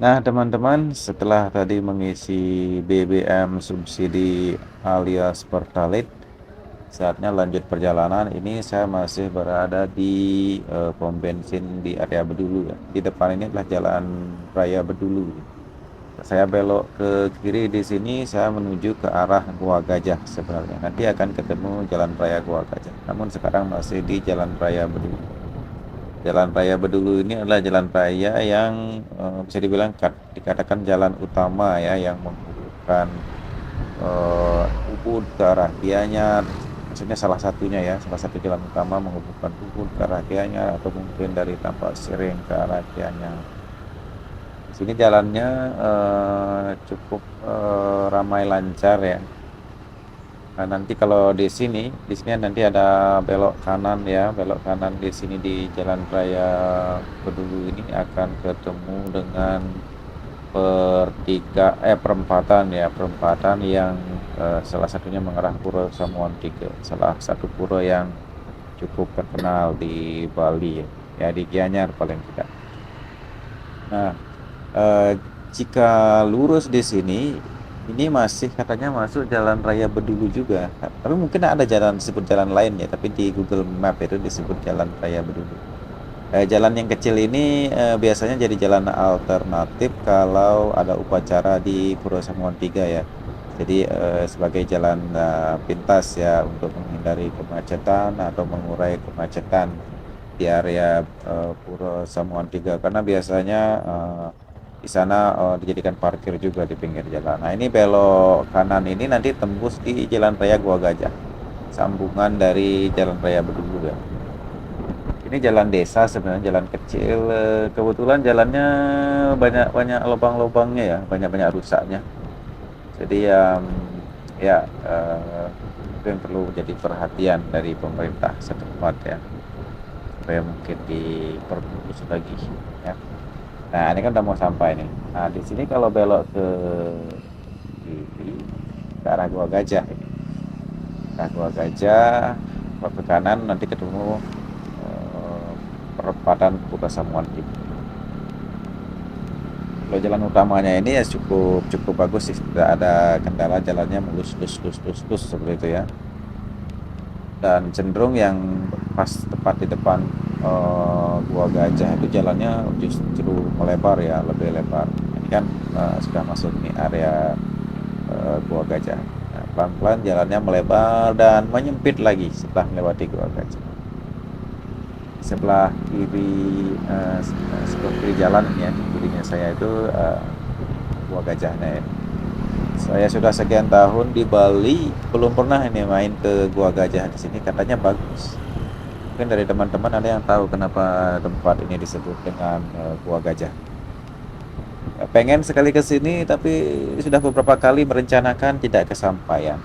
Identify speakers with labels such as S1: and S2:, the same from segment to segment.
S1: Nah, teman-teman, setelah tadi mengisi BBM subsidi alias Pertalite, saatnya lanjut perjalanan. Ini saya masih berada di pom bensin di area Bedulu ya. Di depan ini adalah Jalan Raya Bedulu. Saya belok ke kiri di sini, saya menuju ke arah Gua Gajah sebenarnya. Nanti akan ketemu Jalan Raya Gua Gajah. Namun sekarang masih di Jalan Raya Bedulu. Jalan Raya Bedulu ini adalah jalan raya yang bisa dibilang dikatakan jalan utama ya, yang menghubungkan Ubud ke arah Gianyar. Maksudnya salah satunya ya, salah satu jalan utama menghubungkan Ubud ke arah Gianyar, atau mungkin dari Tampak Siring ke arah Gianyar. Sini jalannya cukup ramai lancar ya. Nah, nanti kalau di sini nanti ada belok kanan ya, belok kanan di sini di Jalan Raya Bedulu ini akan ketemu dengan perempatan ya, perempatan yang salah satunya mengarah Pura Samuan 3, salah satu pura yang cukup terkenal di Bali ya, ya di Gianyar paling tidak. Nah, eh, jika lurus di sini, ini masih katanya masuk Jalan Raya Bedulu juga. Tapi mungkin ada jalan disebut jalan lain ya, tapi di Google Map itu disebut Jalan Raya Bedulu. Jalan yang kecil ini biasanya jadi jalan alternatif kalau ada upacara di Pura Samuan 3 ya. Jadi sebagai jalan pintas ya, untuk menghindari kemacetan atau mengurai kemacetan di area Pura Samuan 3, karena biasanya di sana dijadikan parkir juga di pinggir jalan. Nah, ini belok kanan ini nanti tembus di Jalan Raya Gua Gajah, sambungan dari Jalan Raya Bedulu ya. Ini jalan desa sebenarnya, jalan kecil. Kebetulan jalannya banyak-banyak lubang-lubangnya ya, banyak-banyak rusaknya. Jadi ya itu yang perlu jadi perhatian dari pemerintah setempat ya, supaya mungkin diperbaiki lagi ya. Nah, ini kan udah mau sampai nih. Nah, di sini kalau belok ke kiri ke arah Gua Gajah ini. Ke arah Gua Gajah, ke kanan nanti ketemu eh, perempatan Buka Samuan ini. Kalau jalan utamanya ini ya cukup cukup bagus sih, tidak ada kendala, jalannya mulus lus lus lus lus seperti itu ya. Dan cenderung yang pas tepat di depan Gua Gajah itu jalannya justru melebar ya, lebih lebar. Ini kan sudah masuk nih area Gua Gajah. Nah, pelan-pelan jalannya melebar dan menyempit lagi setelah melewati Gua Gajah. Sebelah kiri sebelah kiri jalan ini ya, kirinya saya itu Gua Gajahnya ya. Saya sudah sekian tahun di Bali, belum pernah ini main ke Gua Gajah di sini. Katanya bagus. Mungkin dari teman-teman ada yang tahu kenapa tempat ini disebut dengan Gua Gajah. Pengen sekali ke sini, tapi sudah beberapa kali merencanakan tidak kesampaian.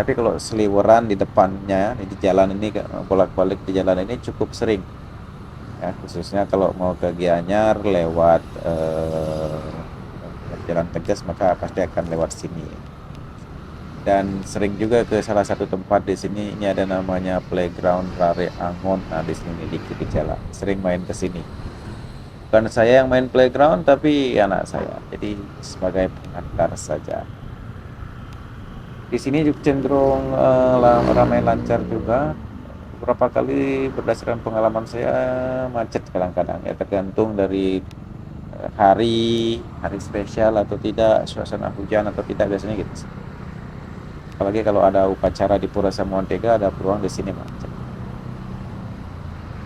S1: Tapi kalau seliweran di depannya di jalan ini, bolak-balik di jalan ini cukup sering. Ya, khususnya kalau mau ke Gianyar lewat Jalan Tegas, maka pasti akan lewat sini. Dan sering juga ke salah satu tempat di sini, ini ada namanya Playground Rare Angon. Nah, di sini di kiri jalan. Sering main ke sini. Bukan saya yang main playground, tapi anak saya. Jadi sebagai pengantar saja. Di sini juga cenderung ramai lancar juga. Beberapa kali berdasarkan pengalaman saya macet kadang-kadang ya, tergantung dari hari hari spesial atau tidak, suasana hujan atau tidak, biasanya gitu. Apalagi kalau ada upacara di Pura Samuan Tega, ada peluang di sini macet.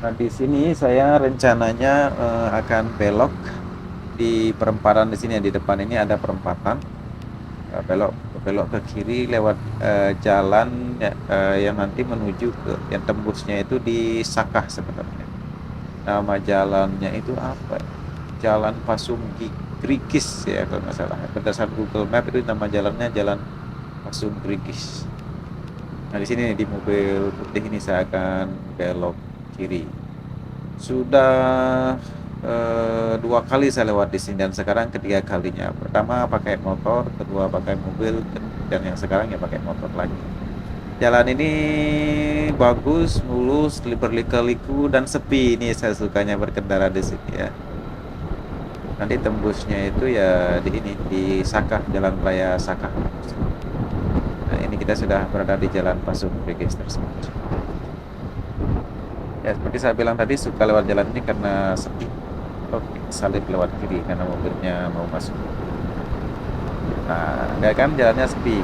S1: Nah, di sini saya rencananya akan belok di perempatan di sini ya, di depan ini ada perempatan. Belok belok ke kiri lewat jalan ya, yang nanti menuju ke yang tembusnya itu di Sakah sebenarnya. Nama jalannya itu apa ya? Jalan Pasung Grigis ya kalau nggak salah. Berdasarkan Google Map itu nama jalannya Jalan Pasung Grigis. Nah, di sini di mobil putih ini saya akan belok kiri. Sudah dua kali saya lewat di sini, dan sekarang ketiga kalinya. Pertama pakai motor, kedua pakai mobil, dan yang sekarang ya pakai motor lagi. Jalan ini bagus, mulus, berliku-liku dan sepi. Ini saya sukanya berkendara di sini ya. Nanti tembusnya itu ya di ini, di Sakah, Jalan Raya Sakah. Nah, ini kita sudah berada di Jalan Pasung Regis tersebut. Ya, seperti saya bilang tadi, suka lewat jalan ini karena sepi. Oke, salib lewat kiri karena mobilnya mau masuk. Nah, ya kan jalannya sepi.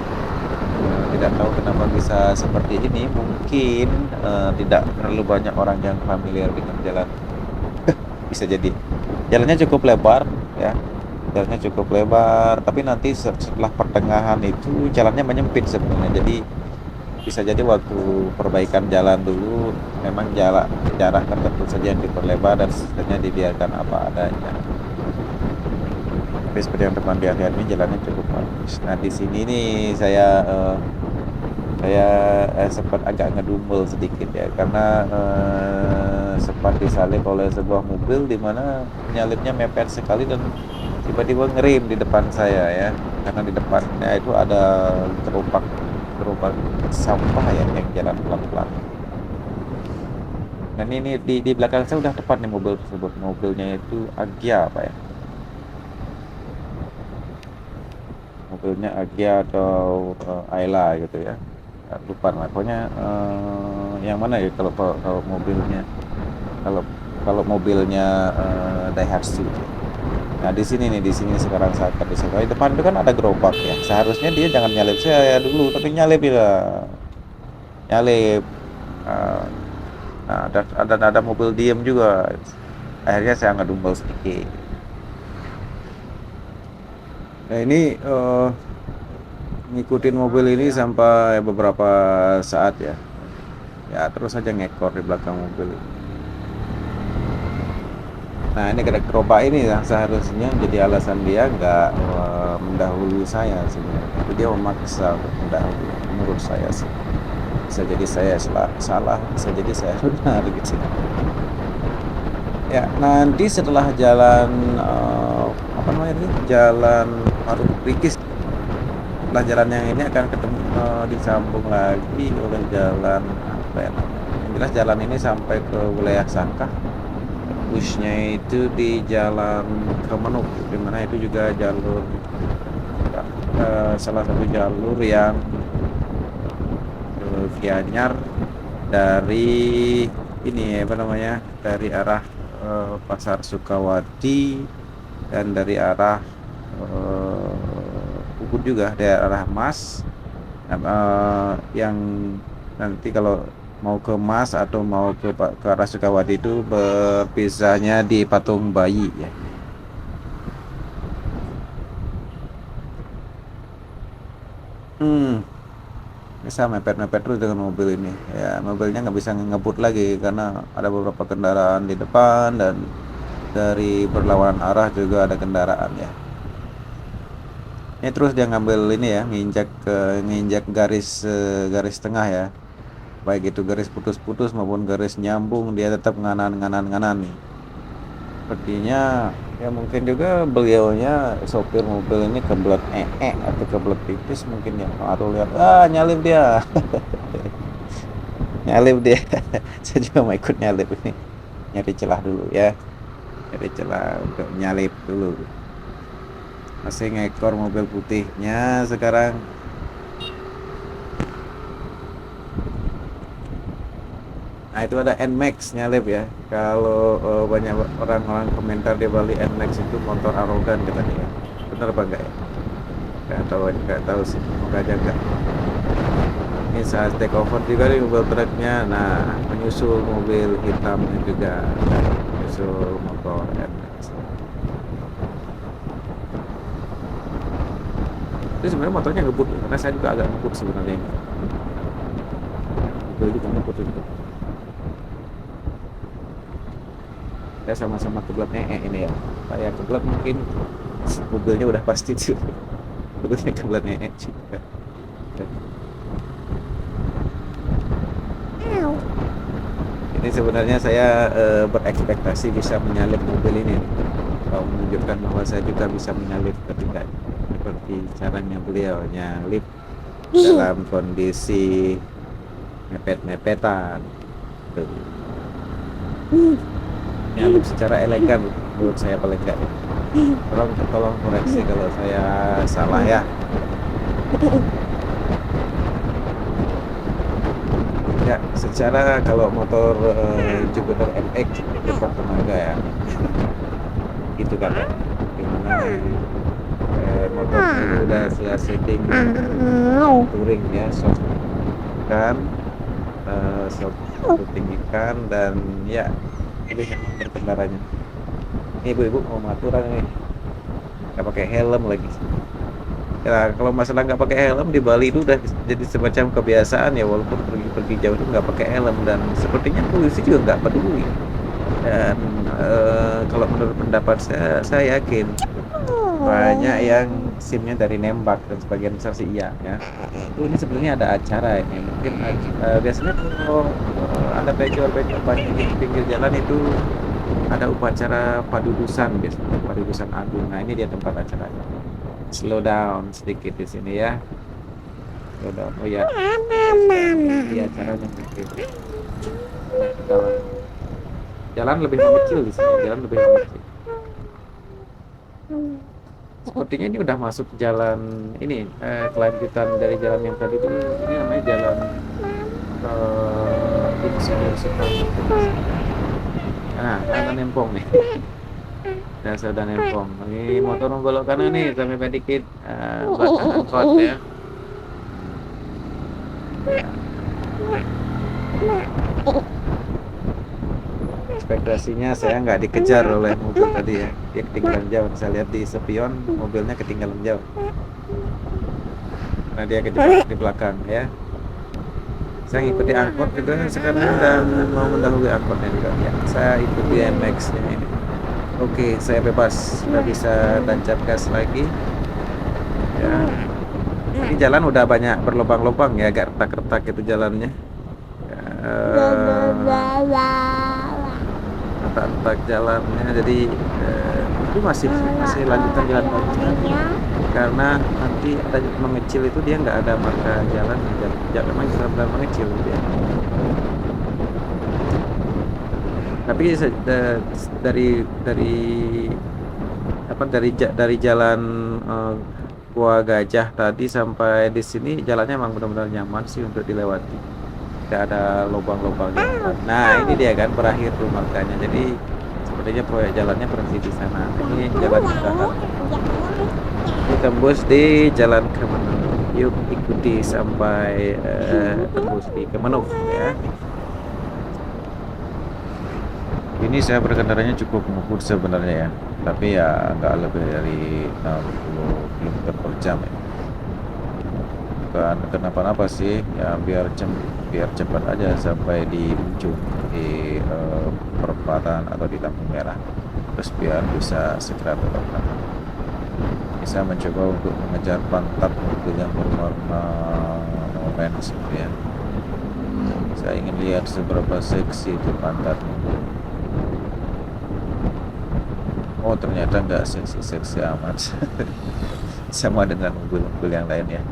S1: Tidak tahu kenapa bisa seperti ini. Mungkin tidak terlalu banyak orang yang familiar dengan jalan. Bisa jadi. Jalannya cukup lebar, ya. Jalannya cukup lebar, tapi nanti setelah pertengahan itu jalannya menyempit sebenarnya. Jadi bisa jadi waktu perbaikan jalan dulu memang jarak tertentu saja yang diperlebar dan sisanya dibiarkan apa adanya. Tapi seperti yang teman lihat ini jalannya cukup bagus. Nah di sini nih saya sempat agak ngedumel sedikit ya karena sempat disalip oleh sebuah mobil di mana penyalipnya mepet sekali dan tiba-tiba ngerem di depan saya ya karena di depannya itu ada gerobak gerobak sampah ya yang jalan pelan-pelan. Dan ini di belakang saya udah tepat nih mobil tersebut. Mobilnya itu Agya apa ya? Mobilnya Agya atau Ayla gitu ya. Lupa lah. Pokoknya yang mana ya kalau mobilnya kalau kalau mobilnya Daihatsu. Nah di sini nih di sini sekarang saat di depan itu kan ada gerobak ya. Seharusnya dia jangan nyalip saya dulu, tapi nyalip ya nyalip. Eh, Nah, ada mobil diem juga. Akhirnya saya ngedumel sedikit. Nah, ini ngikutin mobil ini sampai beberapa saat ya. Ya, terus saja ngekor di belakang mobil. Nah, ini kada gerobak ini yang seharusnya jadi alasan dia nggak mendahului saya sebenarnya. Tapi dia memaksa untuk mendahului menurut saya sih. Bisa jadi saya salah, bisa jadi saya benar gitu. Ya, nanti setelah jalan apa namanya ini? Jalan Parung Rikis. Setelah jalan yang ini akan ketemu disambung lagi oleh jalan apa ya namanya? Yang jelas jalan ini sampai ke wilayah Sakah. Busnya itu di jalan Kemenuk, di mana itu juga jalur salah satu jalur yang Gianyar dari ini apa namanya? Dari arah Pasar Sukawati dan dari arah Ubud juga dari arah Mas yang nanti kalau mau ke Mas atau mau ke arah Sukawati itu berpisahnya di Patung Bayi ya. Hmm, bisa mepet-mepet terus dengan mobil ini. Ya, mobilnya nggak bisa ngebut lagi karena ada beberapa kendaraan di depan dan dari berlawanan arah juga ada kendaraan ya. Ini terus dia ngambil ini ya, nginjak garis tengah ya. Baik itu garis putus-putus maupun garis nyambung dia tetap nganan nih. Sepertinya ya mungkin juga beliaunya sopir mobil ini kebelet atau kebelet pipis mungkin ya. Atau lihat nyalip dia. Nyalip dia. Saya juga mau ikut nyalip ini. Nyari celah dulu ya. Nyari celah untuk nyalip dulu. Masih ngekor mobil putihnya sekarang. Nah itu ada NMAX nyalip ya. Kalau banyak orang-orang komentar di Bali NMAX itu motor arogan katanya ya. Benar apa enggak ya? Nggak tahu sih. Semoga aja enggak. Ini saat take over juga di mobil truknya. Nah menyusul mobil hitamnya juga. Menyusul motor NMAX. Itu sebenarnya motornya ngebut karena saya juga agak ngebut sebenarnya. Itu juga ngebut itu. Kita sama-sama kebelat ini ya. Saya kebelat mungkin mobilnya udah pasti tuh. Mobilnya kebelat juga. Ini sebenarnya saya berekspektasi bisa menyalip mobil ini. Kalau menunjukkan bahwa saya juga bisa menyalip ketika seperti caranya beliau nyalip dalam kondisi mepet-mepetan. Tuh. Nyalip secara elegan. menurut saya paling enggak ya. Tolong koreksi kalau saya salah ya. Ya, secara kalau motor Jupiter MX itu bertenaga ya, gitu kan ya. Dimana motor itu udah saya setting touring ya, soft kan, soft tinggikan dan ya lebih nyaman berkendaranya. Ini ibu-ibu mau maturan nih, nggak pakai helm lagi. Ya, kalau masalah nggak pakai helm di Bali itu udah jadi semacam kebiasaan ya, walaupun pergi-pergi jauh itu nggak pakai helm dan sepertinya polisi juga nggak peduli. Dan kalau menurut pendapat saya yakin banyak yang SIM-nya dari nembak dan sebagian besar sih iya ya. Ini sebenarnya ada acara ini. Mungkin biasanya kalau ada pecor-pecor banyak di pinggir jalan itu ada upacara padudusan biasanya, padudusan agung. Nah, ini dia tempat acaranya. Slow down sedikit di sini ya. Slow down. Oh ya. Iya, acaranya mungkin. Jalan lebih mengecil di sini. Jalan lebih mengecil. Sepertinya ini udah masuk jalan ini kelanjutan dari jalan yang tadi itu. Ini namanya jalan Insinyur Soekarno. Nah, ada nempong nih. Dasar dan nempong. Ini motor membelok kanan nih sampai dikit belakang angkot ya. Ekspektasinya saya nggak dikejar oleh mobil tadi ya, dia ketinggalan jauh. Saya lihat di spion mobilnya ketinggalan jauh karena dia kejebak di belakang ya. Saya ngikuti angkot gitu sekarang dan mau mendahului angkotnya juga ya. Saya ikuti MX nya ini. Oke, saya bebas, sudah bisa tancap gas lagi ya. Ini jalan udah banyak berlubang-lubang ya, agak retak-retak itu jalannya ya, retak jalannya, jadi itu masih lanjutan jalan karena nanti ada mengecil itu dia nggak ada marka jalan, memang benar-benar mengecil gitu ya. Tapi dari jalan Gua Gajah tadi sampai di sini jalannya emang benar-benar nyaman sih untuk dilewati, tidak ada lubang-lubangnya. Nah, ini dia kan berakhir tuh markanya, jadi sepertinya proyek jalannya berhenti di sana. Ini jalan Cikarang, tembus di Jalan Kemenuk. Yuk ikuti sampai tembus di Kemenuk ya. Ini saya berkendaranya cukup ngebut sebenarnya ya, tapi ya nggak lebih dari 60 km per jam ya. Bukan kenapa-napa sih ya, biar cepat aja sampai di ujung di perempatan atau di lampu merah, terus biar bisa segera belok kanan. Bisa mencoba untuk mengejar pantat mobil yang berwarna orange gitu ya. Saya ingin lihat seberapa seksi itu pantat mobil. Oh, ternyata nggak seksi amat. Sama dengan mobil-mobil yang lain ya.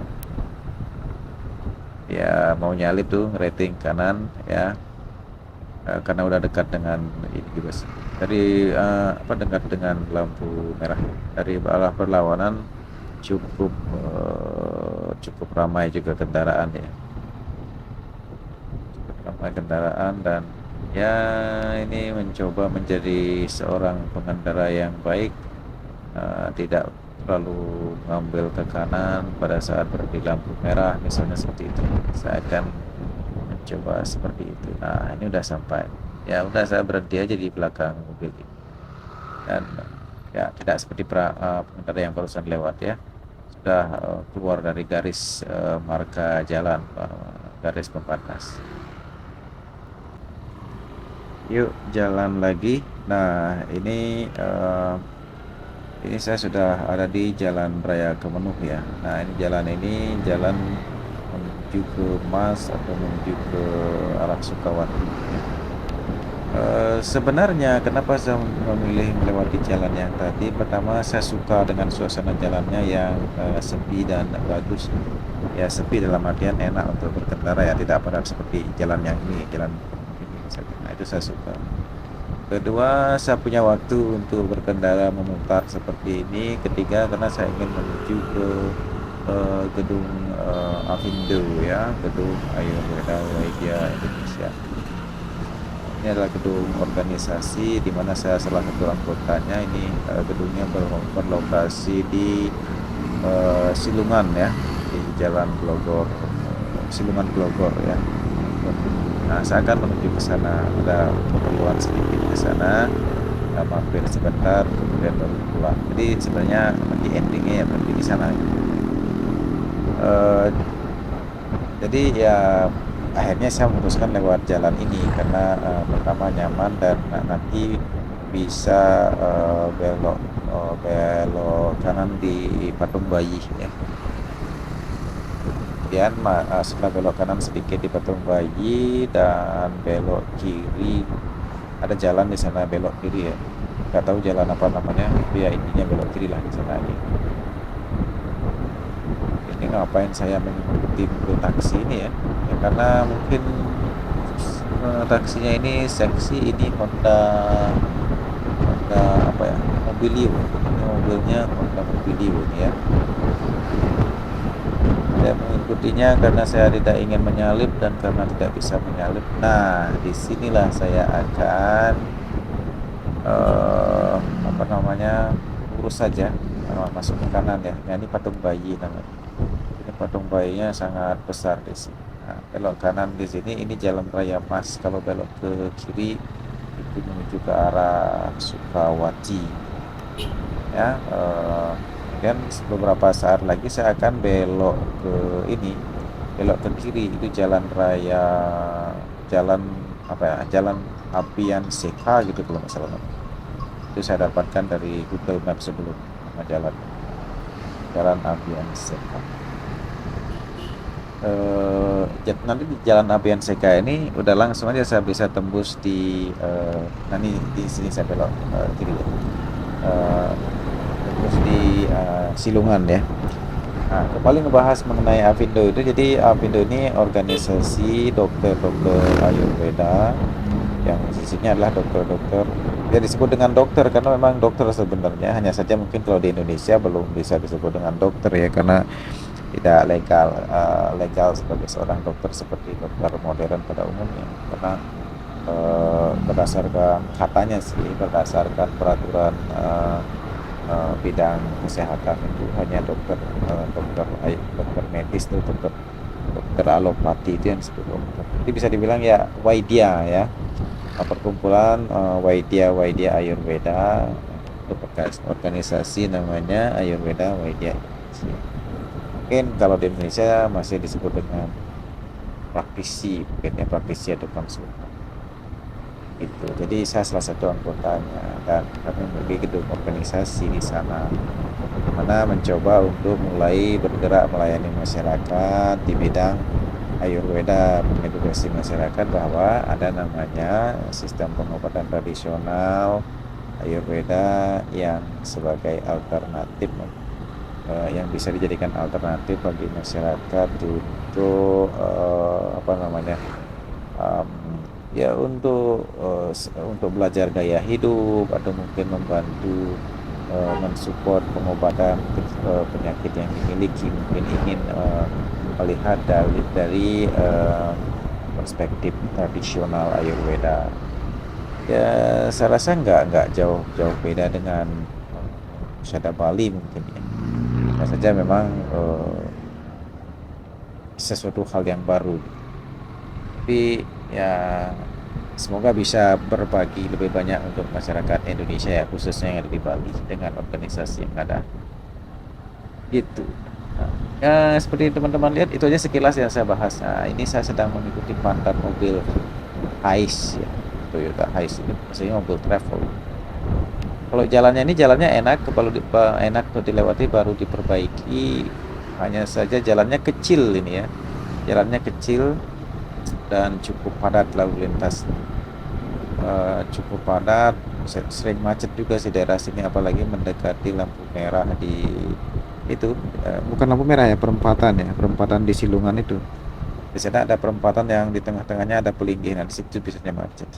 S1: Ya mau nyalip tuh rating kanan ya, karena udah dekat dengan ini juga sih. Dari dekat dengan lampu merah. Dari arah berlawanan cukup ramai juga kendaraan ya. Cukup ramai kendaraan dan ya ini mencoba menjadi seorang pengendara yang baik, tidak terlalu mengambil ke kanan pada saat berhenti lampu merah misalnya seperti itu. Saya akan mencoba seperti itu. Nah, ini udah sampai ya, udah saya berhenti aja di belakang mobil ini dan ya tidak seperti pengendara yang barusan lewat ya, sudah keluar dari garis marka jalan, garis pembatas. Yuk jalan lagi. Nah, ini saya sudah ada di Jalan Raya Kemenuk ya. Nah, ini jalan menuju ke Mas atau menuju ke arah Sukawati. Sebenarnya kenapa saya memilih melewati jalan yang tadi? Pertama, saya suka dengan suasana jalannya yang sepi dan bagus. Ya, sepi dalam artian enak untuk berkendara ya, tidak padat seperti jalan yang ini, jalan ini. Nah, itu saya suka. Kedua, saya punya waktu untuk berkendara memutar seperti ini. Ketiga, karena saya ingin menuju ke gedung Avindo ya, gedung Ayurveda Waidya Indonesia. Ini adalah gedung organisasi di mana saya salah satu anggotanya. Ini gedungnya berlokasi di Silungan ya, di Jalan Glogor, Silungan Glogor ya. Nah, saya akan menuju ke sana. Ada keperluan sedikit ke sana, mampir sebentar, kemudian baru pulang. Jadi sebenarnya nanti endingnya ya berarti di sana. Eh, jadi ya akhirnya saya memutuskan lewat jalan ini karena pertama nyaman dan nanti bisa belok kanan di Patung Bayi ya. Kemudian setelah belok kanan sedikit di Patung Bayi dan belok kiri, ada jalan di sana belok kiri ya. Nggak tahu jalan apa namanya, tapi ya intinya belok kiri lah di sana ya. Ini ngapain saya mengikuti mobil taksi ini ya? Ya karena mungkin taksinya ini seksi, ini Honda Honda apa ya, Mobilio. Ini mobilnya Honda Mobilio ini ya. Saya mengikutinya karena saya tidak ingin menyalip dan karena tidak bisa menyalip. Nah, disinilah saya akan apa namanya, lurus saja, masuk ke kanan ya. Nah, ini Patung Bayi namanya. Ini patung bayinya sangat besar di sini. Nah, belok kanan di sini ini Jalan Raya Mas. Kalau belok ke kiri itu menuju ke arah Sukawati. Ya, kemudian beberapa saat lagi saya akan belok ke ini, belok ke kiri itu jalan raya, jalan apa ya, Jalan Apian Seka gitu kalau nggak salah. Itu saya dapatkan dari Google Maps sebelum nama jalan, Jalan Apian Seka. Nanti di Jalan Apian Seka ini udah langsung aja saya bisa tembus di nanti di sini saya belok kiri ya. Eh, Terus di Silungan ya. Nah, kembali ngebahas mengenai Avindo itu. Jadi Avindo ini organisasi dokter-dokter Ayurveda yang sisinya adalah dokter-dokter. Ya disebut dengan dokter karena memang dokter sebenarnya, hanya saja mungkin kalau di Indonesia belum bisa disebut dengan dokter ya karena tidak legal sebagai seorang dokter seperti dokter modern pada umumnya. Karena berdasarkan katanya sih, berdasarkan peraturan bidang kesehatan itu hanya dokter medis tuh, dokter alopati itu yang disebut dokter. Jadi bisa dibilang ya Waidya ya, perkumpulan Waidya Ayurveda, untuk organisasi namanya Ayurveda Waidya. Mungkin kalau di Indonesia masih disebut dengan praktisi, mungkin ya praktisi atau konsultan itu. Jadi saya salah satu anggotanya dan kami memiliki gedung organisasi di sana, mana mencoba untuk mulai bergerak melayani masyarakat di bidang Ayurveda, mengedukasi masyarakat bahwa ada namanya sistem pengobatan tradisional Ayurveda yang sebagai alternatif, yang bisa dijadikan alternatif bagi masyarakat untuk apa namanya, um, ya untuk belajar gaya hidup atau mungkin membantu mensupport pengobatan penyakit yang dimiliki, mungkin ingin melihat dari perspektif tradisional Ayurveda. Ya saya rasa nggak jauh beda dengan Syada Bali mungkin ya. Hanya saja memang sesuatu hal yang baru. Tapi ya semoga bisa berbagi lebih banyak untuk masyarakat Indonesia ya, khususnya yang ada di Bali dengan organisasi yang ada gitu. Nah, ya seperti teman-teman lihat itu aja sekilas yang saya bahas. Nah, ini saya sedang mengikuti mantan mobil Hiace ya, Toyota Hiace ini maksudnya mobil travel. Kalau jalannya enak, kalau enak untuk dilewati, baru diperbaiki. Hanya saja jalannya kecil ini ya, jalannya kecil dan cukup padat lalu lintas, cukup padat, sering macet juga sih daerah sini, apalagi mendekati lampu merah di itu, bukan lampu merah ya, perempatan di Silungan itu. Di sana ada perempatan yang di tengah-tengahnya ada pelinggih, nah di situ biasanya macet.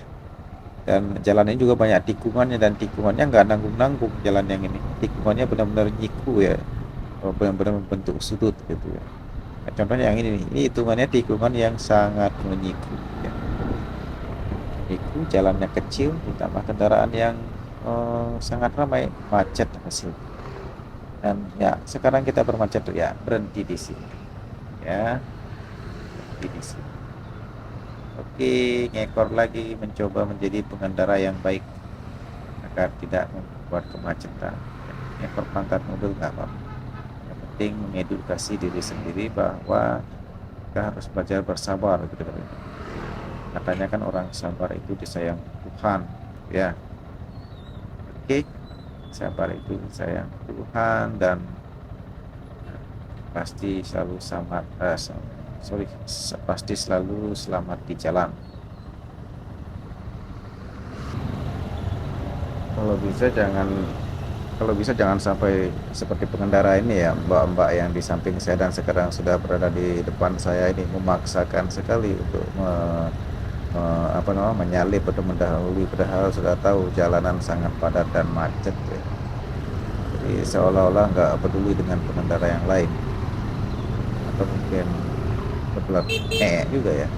S1: Dan jalannya juga banyak tikungannya, dan tikungannya nggak nanggung-nanggung jalan yang ini. Tikungannya benar-benar nyiku ya, benar-benar membentuk sudut gitu ya. Nah, contohnya yang ini hitungannya tikungan yang sangat menyiku ya. Itu jalannya kecil ditambah kendaraan yang sangat ramai, macet hasil. Dan ya sekarang kita bermacet tuh ya, berhenti di sini ya, berhenti di sini. Oke, ngekor lagi mencoba menjadi pengendara yang baik agar tidak membuat kemacetan. Ngekor pangkat mobil nggak apa-apa. Yang penting mengedukasi diri sendiri bahwa kita harus belajar bersabar gitu. Katanya kan orang sabar itu disayang Tuhan ya. Oke, sabar itu disayang Tuhan, dan pasti selalu pasti selalu selamat di jalan. Kalau bisa jangan kalau bisa jangan sampai seperti pengendara ini ya, mbak-mbak yang di samping saya dan sekarang sudah berada di depan saya ini memaksakan sekali untuk apa namanya, menyalip atau mendahului, padahal sudah tahu jalanan sangat padat dan macet ya. Jadi seolah-olah nggak peduli dengan pengendara yang lain, atau mungkin kebetulan juga ya.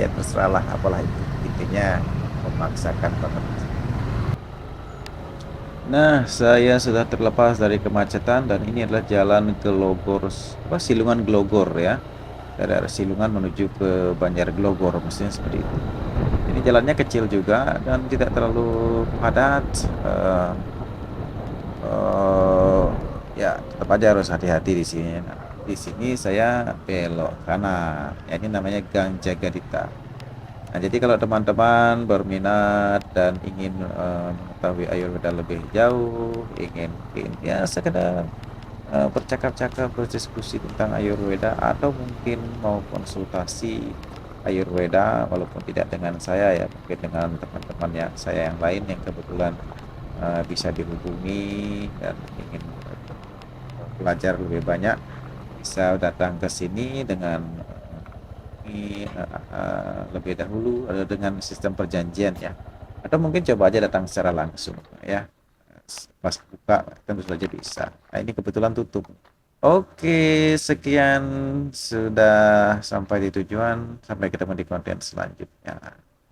S1: Ya terserah lah, apalah itu, intinya memaksakan banget. Nah, saya sudah terlepas dari kemacetan dan ini adalah jalan ke Logor, Silungan Glogor ya. Dari arah Silungan menuju ke Banjar Glogor, mestinya seperti itu. Ini jalannya kecil juga dan tidak terlalu padat. eh, eh, ya tetap aja harus hati-hati di sini. Nah, di sini saya belok kanan. Ya, ini namanya Gang Jagadita. Nah, jadi kalau teman-teman berminat dan ingin mengetahui Ayurveda lebih jauh, ingin ya sekedar bercakap-cakap, berdiskusi tentang Ayurveda, atau mungkin mau konsultasi Ayurveda, walaupun tidak dengan saya ya, mungkin dengan teman-teman yang saya yang lain yang kebetulan bisa dihubungi dan ingin belajar lebih banyak, bisa datang ke sini dengan lebih dahulu dengan sistem perjanjian ya, atau mungkin coba aja datang secara langsung ya, pas buka tentu saja bisa. Nah, ini kebetulan tutup. Oke, sekian, sudah sampai di tujuan. Sampai ketemu di konten selanjutnya.